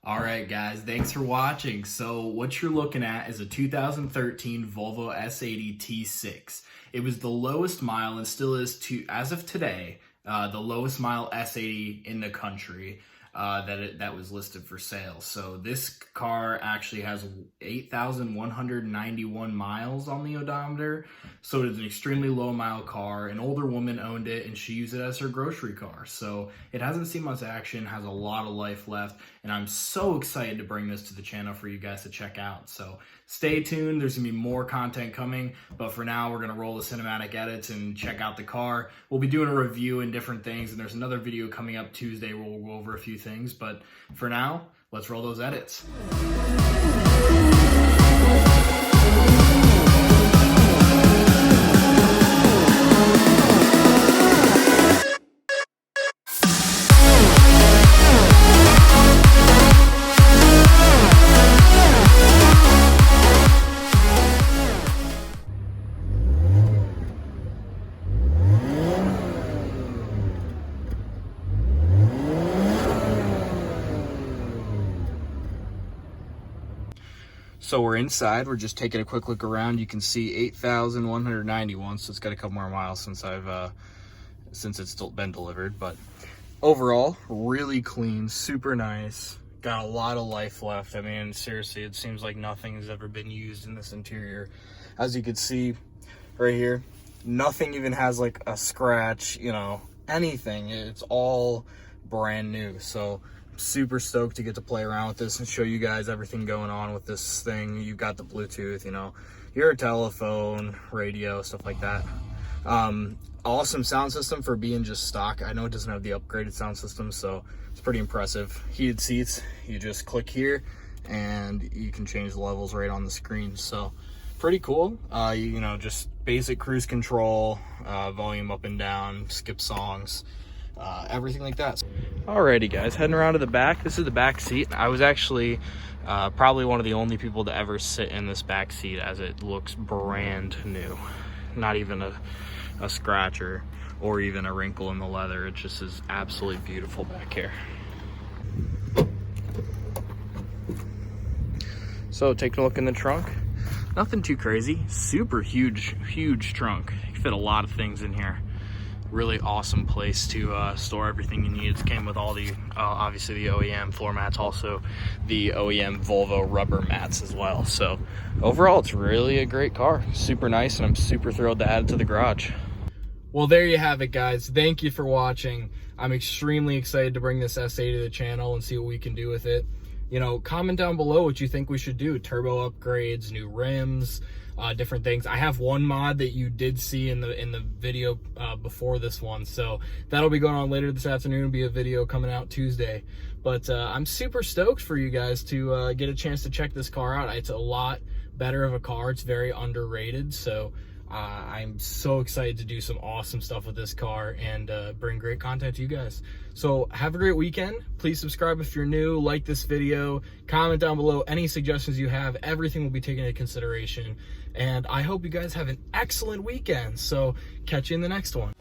All right, guys, thanks for watching. So what you're looking at is a 2013 Volvo S80 T6. It was the lowest mile and still is, as of today, the lowest mile S80 in the country that was listed for sale. So this car actually has 8,191 miles on the odometer. So it is an extremely low mile car. An older woman owned it and she used it as her grocery car. So it hasn't seen much action, has a lot of life left. And I'm so excited to bring this to the channel for you guys to check out. So stay tuned. There's gonna be more content coming, but for now we're gonna roll the cinematic edits and check out the car. We'll be doing a review and different things, and there's another video coming up Tuesday where we'll go over a few things, but for now, let's roll those edits. So we're inside, we're just taking a quick look around. You can see 8,191, so it's got a couple more miles since it's still been delivered. But overall, really clean, super nice, got a lot of life left. I mean, seriously, it seems like nothing has ever been used in this interior. As you can see right here, nothing even has like a scratch, you know, anything. It's all brand new. So super stoked to get to play around with this and show you guys everything going on with this thing. You've got the Bluetooth, you know, your telephone, radio, stuff like that. Awesome sound system for being just stock. I know it doesn't have the upgraded sound system, so it's pretty impressive. Heated seats, you just click here and you can change the levels right on the screen. So pretty cool. You know, just basic cruise control, volume up and down, skip songs, everything like that. Alrighty guys, heading around to the back. This is the back seat. I was actually probably one of the only people to ever sit in this back seat, as it looks brand new. Not even a scratch or even a wrinkle in the leather. It just is absolutely beautiful back here. So taking a look in the trunk, nothing too crazy. Super huge trunk. You can fit a lot of things in here. Really awesome place to store everything you need. It came with all the obviously the OEM floor mats, also the OEM Volvo rubber mats as well. So overall, it's really a great car. Super nice, and I'm super thrilled to add it to the garage. Well, there you have it, guys. Thank you for watching. I'm extremely excited to bring this S80 to the channel and see what we can do with it. You know, comment down below what you think we should do. Turbo upgrades, new rims, different things. I have one mod that you did see in the video before this one, so that'll be going on later this afternoon. It'll be a video coming out Tuesday. But I'm super stoked for you guys to get a chance to check this car out. It's a lot better of a car. It's very underrated, so I'm so excited to do some awesome stuff with this car and bring great content to you guys. So have a great weekend. Please subscribe if you're new, like this video, comment down below any suggestions you have. Everything will be taken into consideration. And I hope you guys have an excellent weekend. So catch you in the next one.